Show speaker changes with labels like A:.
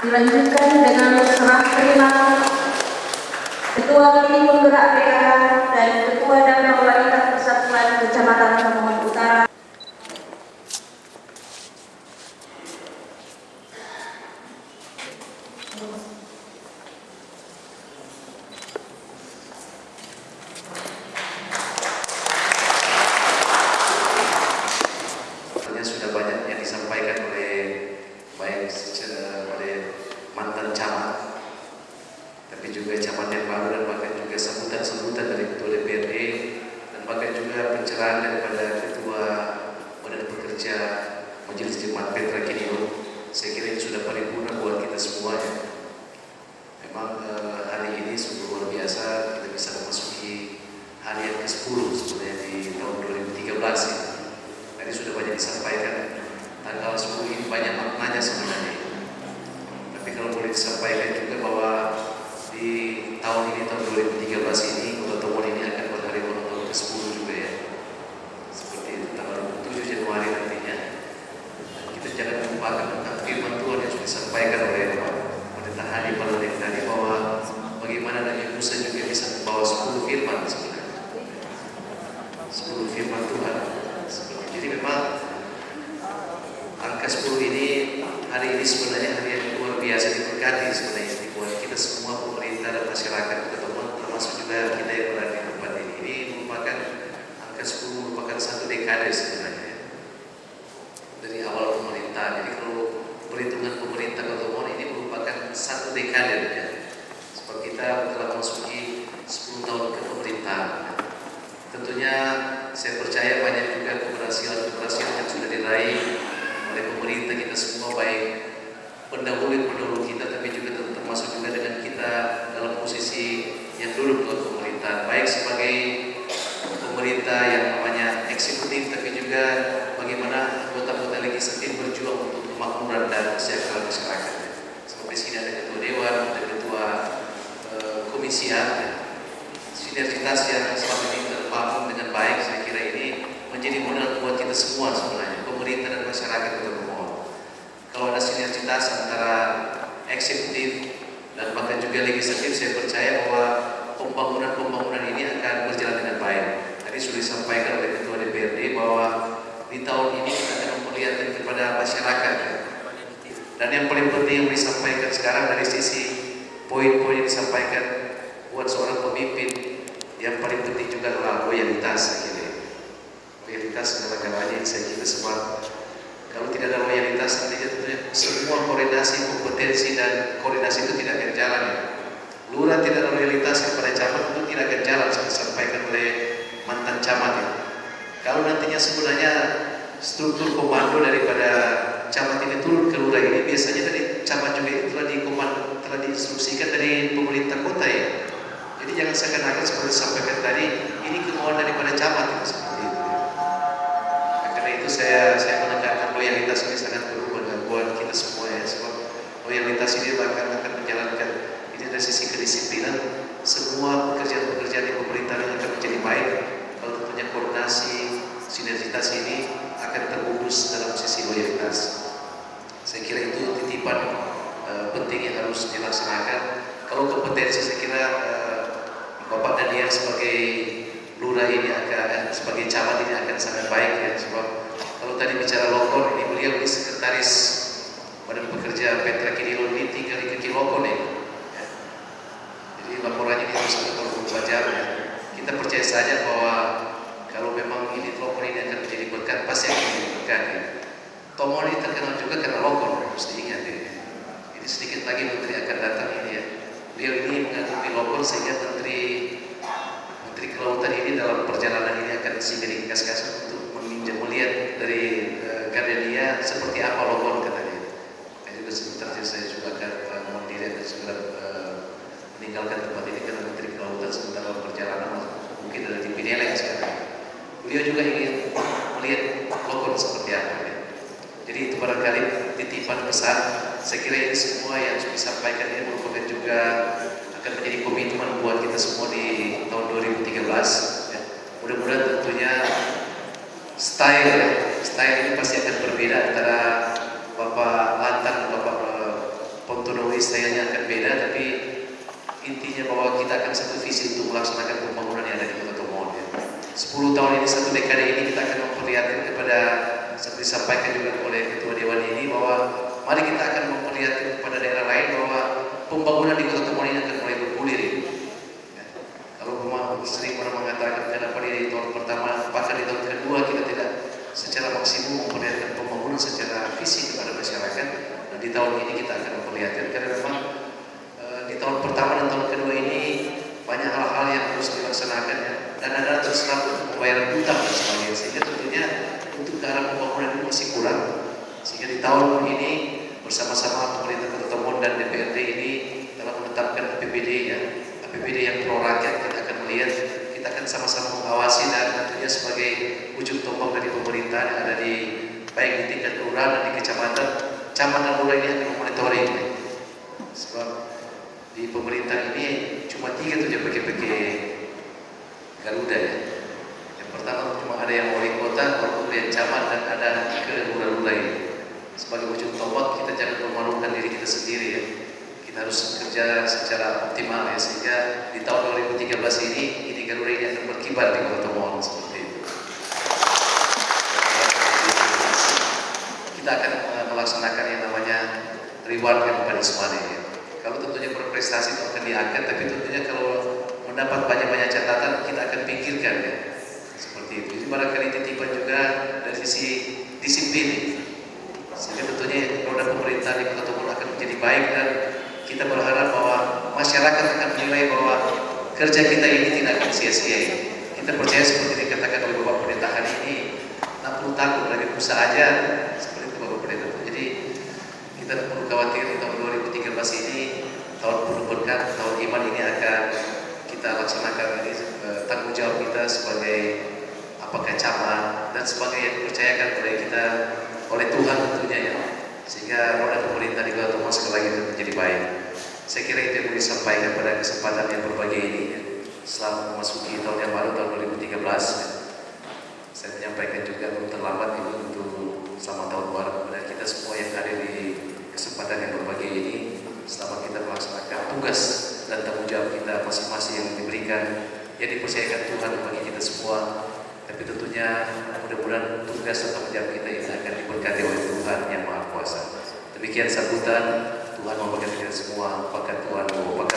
A: Dilanjutkan dengan serah terima Ketua Tim Penggerak PKK dan Ketua Daerah Wanita Persatuan Kecamatan Lamongan Utara.
B: Sudah banyak yang disampaikan oleh baik oleh mantan camat, tapi juga camat yang baru, dan bahkan juga sambutan-sambutan dari Ketua DPRD, dan bahkan juga pencerahan daripada Ketua Badan Pekerja Majelis Jemaat Petra Kediri. Saya kira ini sudah paripurna buat kita semua ya. Memang hari ini sungguh luar biasa, kita bisa memasuki hari yang ke-10 sebenarnya di tahun 2013 ya. Tadi sudah banyak disampaikan, tanggal 10 ini banyak maknanya sebenarnya. Tapi kalau boleh disampaikan juga bahwa di tahun ini, tahun 2013 ini, Kota Tomohon ini akan berhari ulang tahun ke-10 juga ya. Seperti itu, tanggal 7 Januari nantinya. Dan kita jangan melupakan tentang firman Tuhan yang sudah disampaikan oleh Pendeta Hadi Balodeng tadi, bahwa bagaimana Nabi Musa juga bisa membawa 10 firman sebenarnya. 10 firman Tuhan. Jadi memang angka 10 ini, hari ini sebenarnya hari yang luar biasa diberkati sebenarnya buat kita semua, pemerintah dan masyarakat Kota, termasuk juga kita yang berada di tempat ini. Ini merupakan angka 10 merupakan satu dekade sebenarnya dari awal pemerintah. Jadi kalau perhitungan pemerintah Kota ini merupakan satu dekade ya. Sebab kita telah memasuki 10 tahun kepemerintahan. Tentunya saya percaya banyak juga keberhasilan yang sudah diraih oleh pemerintah kita semua, baik pendahulu kita, tapi juga termasuk juga dengan kita dalam posisi yang duduk dalam pemerintahan, baik sebagai pemerintah yang namanya eksekutif, tapi juga bagaimana anggota-anggota legislatif berjuang untuk kemakmuran dan kesejahteraan masyarakat. Seperti sini ada ketua dewan, ada ketua komisi A. Sinergitas yang selama ini terbangun dengan baik, saya kira ini menjadi modal buat kita semua sebenarnya, pemerintah dan masyarakat Kota. Kalau ada sinergitas antara eksekutif dan bahkan juga legislatif, saya percaya bahwa pembangunan ini akan berjalan dengan baik. Tadi sudah disampaikan oleh Ketua DPRD bahwa di tahun ini kita akan memperlihatkan kepada masyarakat. Dan yang paling penting yang disampaikan sekarang dari sisi poin-poin yang disampaikan buat seorang pemimpin, yang paling penting juga adalah loyalitas. Loyalitas segala-galanya, saya kira, sebab kalau tidak ada loyalitas nantinya tentunya semua koordinasi, kompetensi dan koordinasi itu tidak akan jalan ya. Lurah tidak ada loyalitas kepada camat itu tidak akan jalan, seperti disampaikan oleh mantan camat ya. Kalau nantinya sebenarnya struktur komando daripada camat ini turun ke lurah ini, biasanya dari camat juga itu telah diinstruksikan dari pemerintah kota ya. Jadi jangan seakan-akan seperti disampaikan tadi, ini kemauan daripada camat itu seperti itu. Nah, karena itu saya menekankan loyalitas ini sangat berubah buat kita semua ya. Sebab loyalitas ini akan menjalankan ini dari sisi kedisiplinan. Semua pekerjaan-pekerjaan di pemerintahan akan menjadi baik kalau tentunya koordinasi, sinergitas ini akan terbungkus dalam sisi loyalitas. Saya kira itu titipan penting yang harus dilaksanakan. Kalau kompetensi, saya kira Bapak Daniel sebagai lurah ini sebagai camat ini akan sangat baik ya. Sebab kalau tadi bicara Lokon, ini beliau di sekretaris Badan Pekerja Petra Kediri ini tinggal di kaki Lokon ya. Jadi laporannya ini sangat wajar ya. Kita percaya saja bahwa kalau memang ini Lokon ini akan menjadi berkat, pasti akan menjadi berkat ya. Tomohon ini terkenal juga karena Lokon, mesti ingat ya. Ini sedikit lagi menteri akan datang ini ya. Beliau ini mengakuti Lokon, sehingga Menteri Kelautan ini dalam perjalanan ini akan sehingga dikas-kas untuk melihat dari Gardenia seperti apa Lokon katanya. Dan juga sebentar saya juga akan mendirikan dan segera meninggalkan tempat ini karena Menteri Kelautan sebentar dalam perjalanan mungkin ada di Pineleng sekarang. Beliau juga ingin melihat Lokon seperti apa ya. Jadi itu barangkali titipan besar. Saya kira ini semua yang sudah disampaikan ini merupakan juga akan menjadi komitmen buat kita semua di tahun 2013 ya. Mudah-mudahan tentunya style ini pasti akan berbeda antara Bapak Lantan dan Bapak pontonowi istilahnya akan beda, tapi intinya bahwa kita akan satu visi untuk melaksanakan pembangunan yang ada di Kota Tomohon. Ya. 10 tahun ini, 1 dekade ini kita akan memperlihatkan kepada, seperti disampaikan juga oleh Ketua Dewan ini, bahwa mari kita akan memperlihatkan kepada daerah lain bahwa pembangunan di Kota Tomohon ini akan mulai bergulir. Ya. Kalau memang sering orang mengatakan kenapa di tahun pertama, bahkan di tahun kedua kita tidak secara maksimum memperlihatkan pembangunan secara fisik kepada masyarakat, dan di tahun ini kita akan memperlihatkan karena memang di tahun pertama dan tahun kedua ini banyak hal-hal yang harus dilaksanakan ya, dan ada terserap untuk pembayaran utang dan sebagainya, sehingga tentunya untuk ke arah pembangunan itu masih kurang, sehingga di tahun ini bersama-sama pemerintah Kota Tomohon dan DPRD ini telah menetapkan APBD ya, APBD yang pro rakyat. Kita akan melihat, kita akan sama-sama mengawasi dan tentunya sebagai ujung tombak dari pemerintah yang ada di baik di tingkat kelurahan dan di kecamatan, camat dan lurah ini akan memonitoring. Sebab di pemerintah ini cuma 3 tuh yang pakai Garuda ya. Yang pertama cuma ada yang wali kota, kemudian camat, dan ada ke lurah-lurah ini. Sebagai ujung tombak kita jangan memalukan diri kita sendiri ya. Kita harus kerja secara optimal ya, sehingga di tahun 2013 ini Garuda ini akan berkibar di Kota Tomohon seperti itu. Kita akan melaksanakan yang namanya reward mekanisme ya. Kalau tentunya berprestasi itu akan diangkat, tapi tentunya kalau mendapat banyak-banyak catatan kita akan pikirkan ya, seperti itu. Jadi barangkali titipan juga dari sisi disiplin, sehingga tentunya roda pemerintahan di Kota Tomohon akan menjadi baik, dan kita berharap bahwa masyarakat akan menilai bahwa kerja kita ini tidak akan sia-sia. Kita percaya seperti dikatakan oleh Bapak Pendeta hari ini, 60 tahun lagi usaha aja, seperti itu Bapak Pendeta. Jadi kita tidak perlu khawatir, di tahun 2013 ini tahun penuh berkat, tahun iman ini akan kita laksanakan. Ini tanggung jawab kita sebagai apakah camat dan sebagai yang dipercayakan oleh kita oleh Tuhan tentunya ya, sehingga roda pemerintah di Kota Tomohon sekali lagi menjadi baik. Saya kira itu yang mau disampaikan pada kesempatan yang berbahagia ini ya. Selamat memasuki tahun yang baru, tahun 2013 ya. Saya menyampaikan juga belum terlambat itu untuk selamat tahun baru kepada kita semua yang hadir di kesempatan yang berbahagia ini. Selamat kita melaksanakan tugas dan tanggung jawab kita masing-masing yang diberikan, yang dipercayakan Tuhan bagi kita semua. Tapi tentunya mudah-mudahan tugas dan tanggung jawab kita ini akan diberkati oleh Tuhan yang Maha Kuasa. Demikian sambutan. Tuhan memberkati kita semua. Pakat Tuhan, pakat